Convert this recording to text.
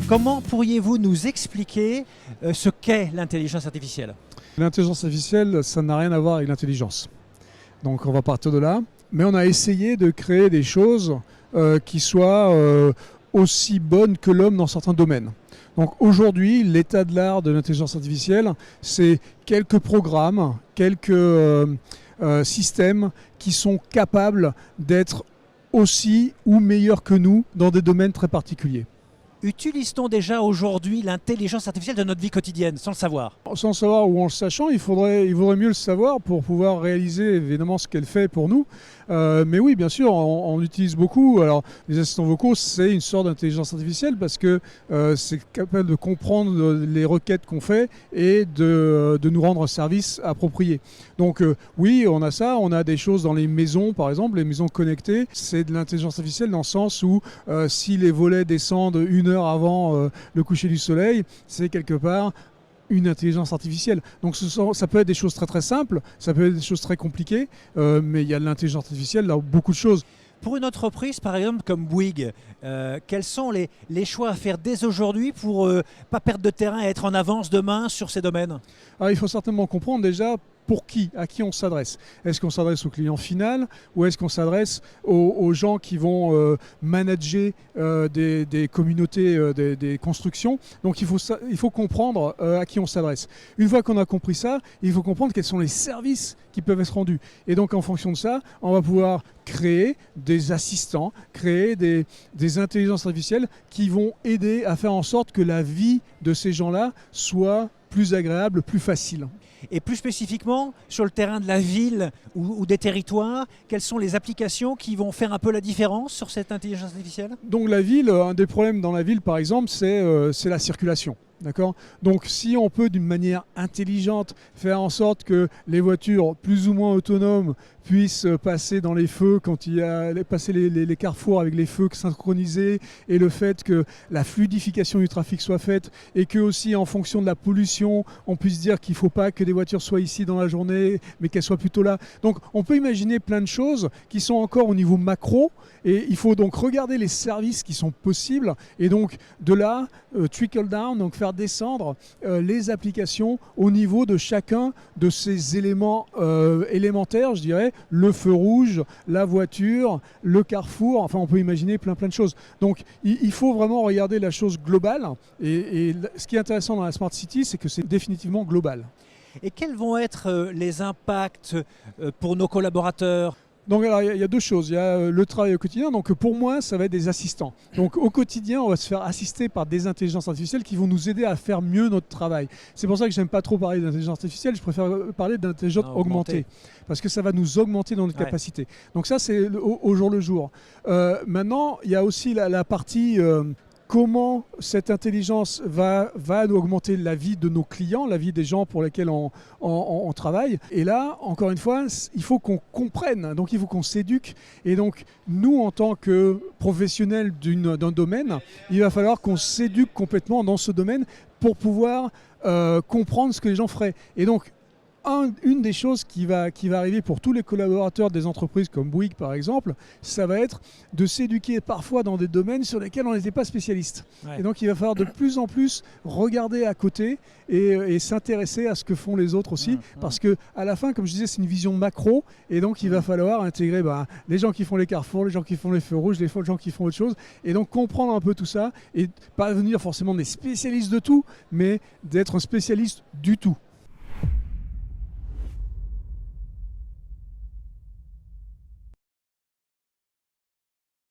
Comment pourriez-vous nous expliquer ce qu'est l'intelligence artificielle? L'intelligence artificielle, ça n'a rien à voir avec l'intelligence. Donc on va partir de là. Mais on a essayé de créer des choses qui soient aussi bonnes que l'homme dans certains domaines. Donc aujourd'hui, l'état de l'art de l'intelligence artificielle, c'est quelques programmes, quelques systèmes qui sont capables d'être aussi ou meilleurs que nous dans des domaines très particuliers. Utilise-t-on déjà aujourd'hui l'intelligence artificielle dans notre vie quotidienne, sans le savoir? Sans le savoir ou en le sachant, il vaudrait mieux le savoir pour pouvoir réaliser évidemment ce qu'elle fait pour nous. Mais oui, bien sûr, on utilise beaucoup. Alors, les assistants vocaux, c'est une sorte d'intelligence artificielle parce que c'est capable de comprendre les requêtes qu'on fait et de nous rendre un service approprié. Donc oui, on a ça. On a des choses dans les maisons, par exemple, les maisons connectées. C'est de l'intelligence artificielle dans le sens où si les volets descendent 1 heure avant le coucher du soleil, c'est quelque part une intelligence artificielle. Donc ça peut être des choses très très simples, ça peut être des choses très compliquées, mais il y a de l'intelligence artificielle dans beaucoup de choses. Pour une entreprise, par exemple, comme Bouygues, quels sont les choix à faire dès aujourd'hui pour ne pas perdre de terrain et être en avance demain sur ces domaines? Alors, il faut certainement comprendre déjà pour qui, à qui on s'adresse. Est-ce qu'on s'adresse au client final ou est-ce qu'on s'adresse aux gens qui vont manager des communautés, des constructions? Donc il faut comprendre à qui on s'adresse. Une fois qu'on a compris ça, il faut comprendre quels sont les services qui peuvent être rendus. Et donc en fonction de ça, on va pouvoir créer des assistants, créer des intelligences artificielles qui vont aider à faire en sorte que la vie de ces gens-là soit plus agréable, plus facile. Et plus spécifiquement, sur le terrain de la ville ou des territoires, quelles sont les applications qui vont faire un peu la différence sur cette intelligence artificielle? Donc la ville, un des problèmes dans la ville par exemple, c'est la circulation. D'accord ? Donc si on peut d'une manière intelligente faire en sorte que les voitures plus ou moins autonomes puissent passer dans les feux quand il y a passer les carrefours avec les feux synchronisés et le fait que la fluidification du trafic soit faite et que aussi en fonction de la pollution on puisse dire qu'il ne faut pas que des voitures soient ici dans la journée mais qu'elles soient plutôt là. Donc on peut imaginer plein de choses qui sont encore au niveau macro et il faut donc regarder les services qui sont possibles et donc de là trickle down, donc faire descendre les applications au niveau de chacun de ces éléments élémentaires, je dirais, le feu rouge, la voiture, le carrefour, enfin on peut imaginer plein de choses. Donc il faut vraiment regarder la chose globale et ce qui est intéressant dans la Smart City, c'est que c'est définitivement global. Et quels vont être les impacts pour nos collaborateurs? Donc alors, il y a deux choses. Il y a le travail au quotidien. Donc pour moi, ça va être des assistants. Donc au quotidien, on va se faire assister par des intelligences artificielles qui vont nous aider à faire mieux notre travail. C'est pour ça que j'aime pas trop parler d'intelligence artificielle. Je préfère parler d'intelligence augmentée. Parce que ça va nous augmenter dans notre capacité. Donc ça, c'est au jour le jour. Maintenant, il y a aussi la partie... comment cette intelligence va nous augmenter la vie de nos clients, la vie des gens pour lesquels on travaille. Et là, encore une fois, il faut qu'on comprenne, donc il faut qu'on s'éduque. Et donc, nous, en tant que professionnels d'un domaine, il va falloir qu'on s'éduque complètement dans ce domaine pour pouvoir comprendre ce que les gens feraient. Et donc, une des choses qui va arriver pour tous les collaborateurs des entreprises comme Bouygues par exemple, ça va être de s'éduquer parfois dans des domaines sur lesquels on n'était pas spécialiste. Ouais. Et donc il va falloir de plus en plus regarder à côté et s'intéresser à ce que font les autres aussi, parce que à la fin, comme je disais, c'est une vision macro et donc il va falloir intégrer les gens qui font les carrefours, les gens qui font les feux rouges, les gens qui font autre chose, et donc comprendre un peu tout ça et pas devenir forcément des spécialistes de tout, mais d'être un spécialiste du tout.